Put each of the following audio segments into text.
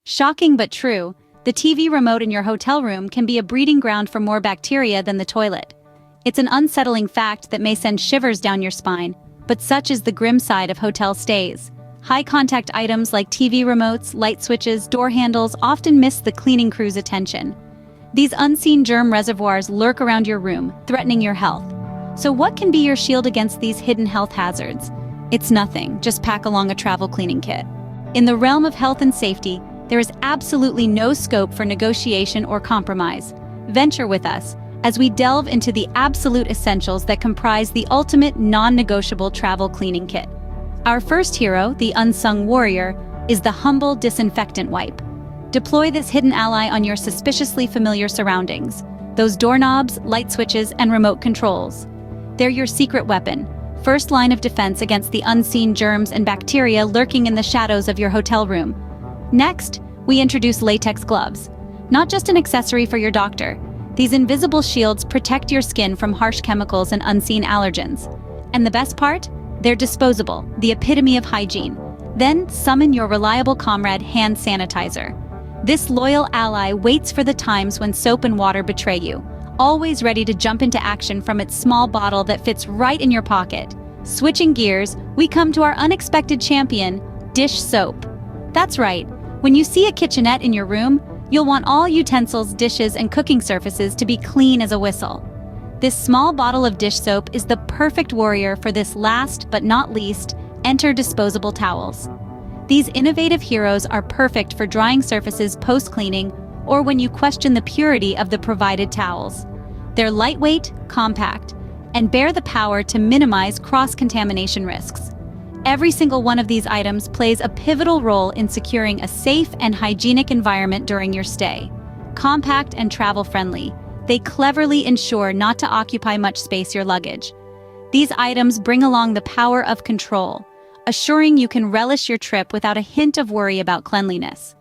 Shocking but true, the TV remote in your hotel room can be a breeding ground for more bacteria than the toilet. It's an unsettling fact that may send shivers down your spine, but such is the grim side of hotel stays. High-contact items like TV remotes, light switches, door handles often miss the cleaning crew's attention. These unseen germ reservoirs lurk around your room, threatening your health. So what can be your shield against these hidden health hazards? It's nothing, just pack along a travel cleaning kit. In the realm of health and safety, there is absolutely no scope for negotiation or compromise. Venture with us as we delve into the absolute essentials that comprise the ultimate non-negotiable travel cleaning kit. Our first hero, the unsung warrior, is the humble disinfectant wipe. Deploy this hidden ally on your suspiciously familiar surroundings, those doorknobs, light switches, and remote controls. They're your secret weapon, first line of defense against the unseen germs and bacteria lurking in the shadows of your hotel room. Next, we introduce latex gloves. Not just an accessory for your doctor, these invisible shields protect your skin from harsh chemicals and unseen allergens. And the best part? They're disposable, the epitome of hygiene. Then summon your reliable comrade hand sanitizer. This loyal ally waits for the times when soap and water betray you, always ready to jump into action from its small bottle that fits right in your pocket. Switching gears, we come to our unexpected champion, dish soap. That's right, when you see a kitchenette in your room, you'll want all utensils, dishes, and cooking surfaces to be clean as a whistle. This small bottle of dish soap is the perfect warrior for this. Last but not least, enter disposable towels. These innovative heroes are perfect for drying surfaces post-cleaning or when you question the purity of the provided towels. They're lightweight, compact, and bear the power to minimize cross-contamination risks. Every single one of these items plays a pivotal role in securing a safe and hygienic environment during your stay. Compact and travel-friendly, they cleverly ensure not to occupy much space your luggage. These items bring along the power of control, assuring you can relish your trip without a hint of worry about cleanliness.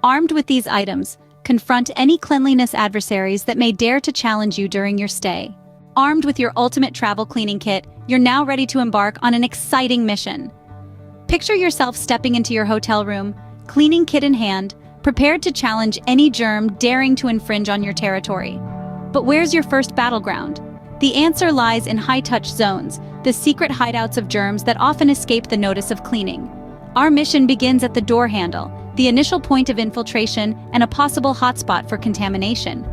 Armed with these items, confront any cleanliness adversaries that may dare to challenge you during your stay. Armed with your ultimate travel cleaning kit, you're now ready to embark on an exciting mission. Picture yourself stepping into your hotel room, cleaning kit in hand, prepared to challenge any germ daring to infringe on your territory. But where's your first battleground? The answer lies in high-touch zones, the secret hideouts of germs that often escape the notice of cleaning. Our mission begins at the door handle, the initial point of infiltration and a possible hotspot for contamination.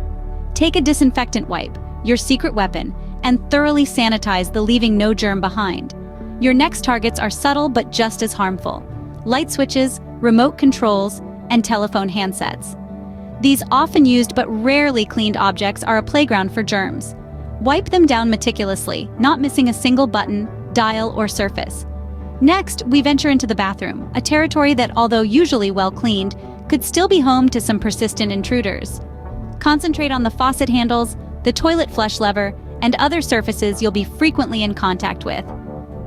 Take a disinfectant wipe, your secret weapon, and thoroughly sanitize the leaving no germ behind. Your next targets are subtle but just as harmful: light switches, remote controls, and telephone handsets. These often used but rarely cleaned objects are a playground for germs. Wipe them down meticulously, not missing a single button, dial, or surface. Next, we venture into the bathroom, a territory that, although usually well cleaned, could still be home to some persistent intruders. Concentrate on the faucet handles, the toilet flush lever, and other surfaces you'll be frequently in contact with.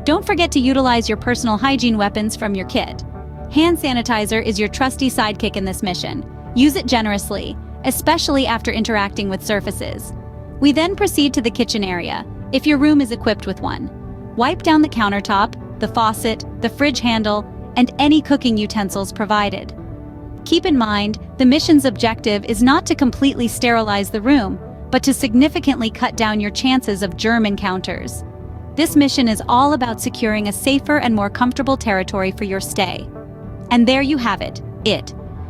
Don't forget to utilize your personal hygiene weapons from your kit. Hand sanitizer is your trusty sidekick in this mission. Use it generously, especially after interacting with surfaces. We then proceed to the kitchen area, if your room is equipped with one. Wipe down the countertop, the faucet, the fridge handle, and any cooking utensils provided. Keep in mind, the mission's objective is not to completely sterilize the room, but to significantly cut down your chances of germ encounters. This mission is all about securing a safer and more comfortable territory for your stay. And there you have it.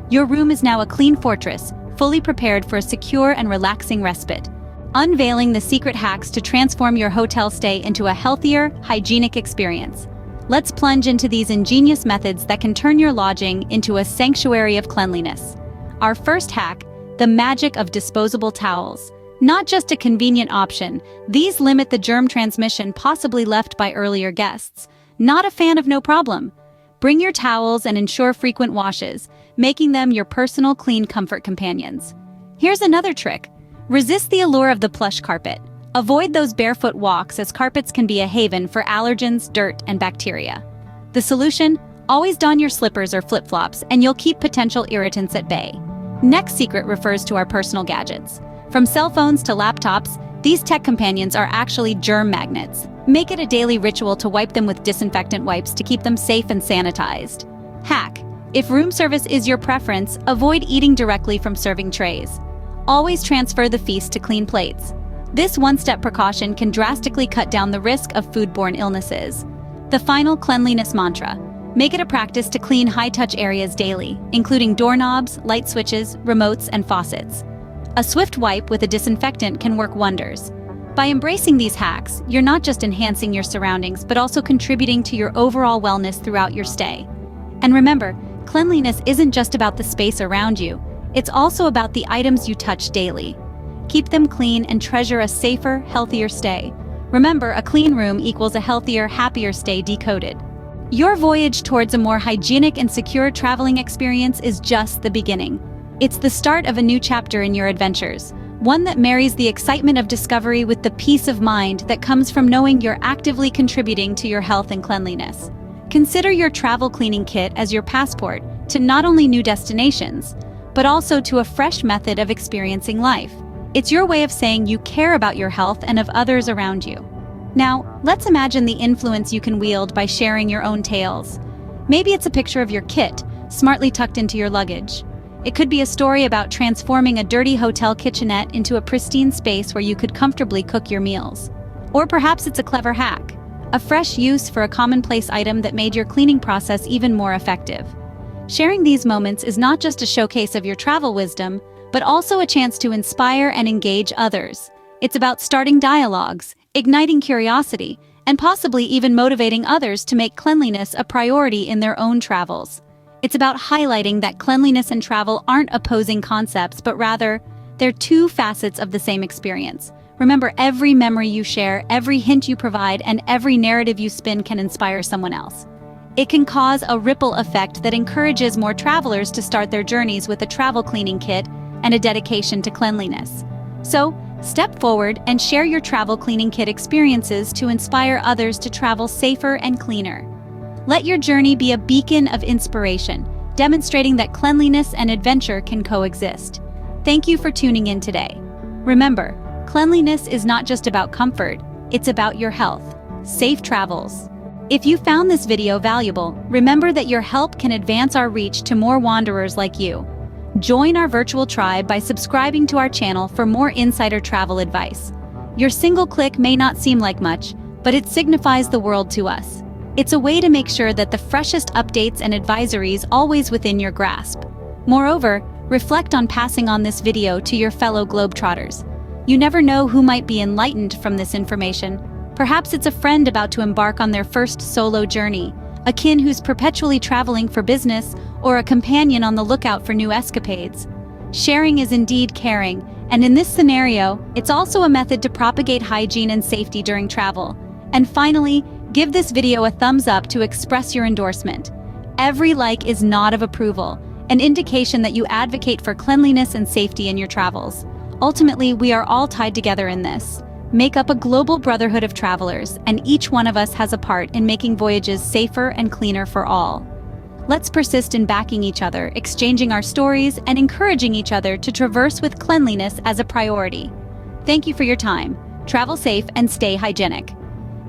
Your room is now a clean fortress, fully prepared for a secure and relaxing respite. Unveiling the secret hacks to transform your hotel stay into a healthier, hygienic experience. Let's plunge into these ingenious methods that can turn your lodging into a sanctuary of cleanliness. Our first hack, the magic of disposable towels. Not just a convenient option, these limit the germ transmission possibly left by earlier guests. Not a fan of no problem. Bring your towels and ensure frequent washes, making them your personal clean comfort companions. Here's another trick. Resist the allure of the plush carpet. Avoid those barefoot walks, as carpets can be a haven for allergens, dirt, and bacteria. The solution? Always don your slippers or flip-flops, and you'll keep potential irritants at bay. Next secret refers to our personal gadgets. From cell phones to laptops, these tech companions are actually germ magnets. Make it a daily ritual to wipe them with disinfectant wipes to keep them safe and sanitized. Hack: If room service is your preference, avoid eating directly from serving trays. Always transfer the feast to clean plates. This one-step precaution can drastically cut down the risk of foodborne illnesses. The final cleanliness mantra: make it a practice to clean high-touch areas daily, including doorknobs, light switches, remotes, and faucets. A swift wipe with a disinfectant can work wonders. By embracing these hacks, you're not just enhancing your surroundings, but also contributing to your overall wellness throughout your stay. And remember, cleanliness isn't just about the space around you, it's also about the items you touch daily. Keep them clean and treasure a safer, healthier stay. Remember, a clean room equals a healthier, happier stay decoded. Your voyage towards a more hygienic and secure traveling experience is just the beginning. It's the start of a new chapter in your adventures, one that marries the excitement of discovery with the peace of mind that comes from knowing you're actively contributing to your health and cleanliness. Consider your travel cleaning kit as your passport to not only new destinations, but also to a fresh method of experiencing life. It's your way of saying you care about your health and of others around you. Now, let's imagine the influence you can wield by sharing your own tales. Maybe it's a picture of your kit, smartly tucked into your luggage. It could be a story about transforming a dirty hotel kitchenette into a pristine space where you could comfortably cook your meals. Or perhaps it's a clever hack, a fresh use for a commonplace item that made your cleaning process even more effective. Sharing these moments is not just a showcase of your travel wisdom, but also a chance to inspire and engage others. It's about starting dialogues, igniting curiosity, and possibly even motivating others to make cleanliness a priority in their own travels. It's about highlighting that cleanliness and travel aren't opposing concepts, but rather, they're two facets of the same experience. Remember, every memory you share, every hint you provide, and every narrative you spin can inspire someone else. It can cause a ripple effect that encourages more travelers to start their journeys with a travel cleaning kit and a dedication to cleanliness. So, step forward and share your travel cleaning kit experiences to inspire others to travel safer and cleaner. Let your journey be a beacon of inspiration, demonstrating that cleanliness and adventure can coexist. Thank you for tuning in today. Remember, cleanliness is not just about comfort, it's about your health. Safe travels. If you found this video valuable, remember that your help can advance our reach to more wanderers like you. Join our virtual tribe by subscribing to our channel for more insider travel advice. Your single click may not seem like much, but it signifies the world to us. It's a way to make sure that the freshest updates and advisories always within your grasp. Moreover, reflect on passing on this video to your fellow Globetrotters. You never know who might be enlightened from this information. Perhaps it's a friend about to embark on their first solo journey, a kin who's perpetually traveling for business, or a companion on the lookout for new escapades. Sharing is indeed caring, and in this scenario, it's also a method to propagate hygiene and safety during travel. And finally, give this video a thumbs up to express your endorsement. Every like is nod of approval, an indication that you advocate for cleanliness and safety in your travels. Ultimately, we are all tied together in this. Make up a global brotherhood of travelers, and each one of us has a part in making voyages safer and cleaner for all. Let's persist in backing each other, exchanging our stories, and encouraging each other to traverse with cleanliness as a priority. Thank you for your time. Travel safe and stay hygienic.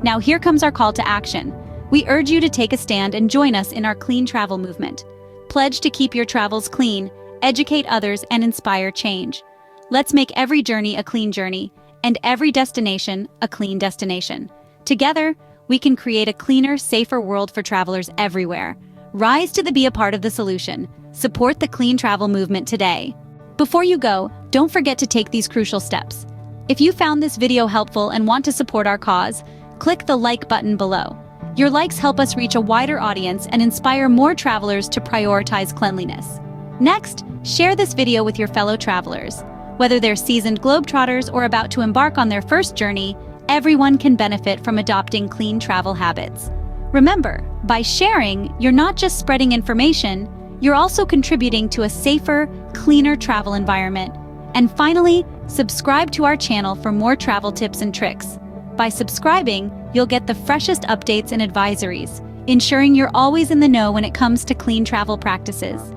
Now here comes our call to action. We urge you to take a stand and join us in our clean travel movement. Pledge to keep your travels clean, educate others, and inspire change. Let's make every journey a clean journey, and every destination a clean destination. Together, we can create a cleaner, safer world for travelers everywhere. Rise to be a part of the solution. Support the clean travel movement today. Before you go, don't forget to take these crucial steps. If you found this video helpful and want to support our cause, click the like button below. Your likes help us reach a wider audience and inspire more travelers to prioritize cleanliness. Next, share this video with your fellow travelers. Whether they're seasoned globetrotters or about to embark on their first journey, everyone can benefit from adopting clean travel habits. Remember, by sharing, you're not just spreading information, you're also contributing to a safer, cleaner travel environment. And finally, subscribe to our channel for more travel tips and tricks. By subscribing, you'll get the freshest updates and advisories, ensuring you're always in the know when it comes to clean travel practices.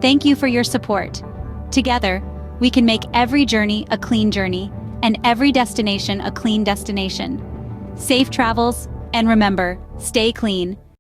Thank you for your support. Together, we can make every journey a clean journey, and every destination a clean destination. Safe travels, and remember, stay clean,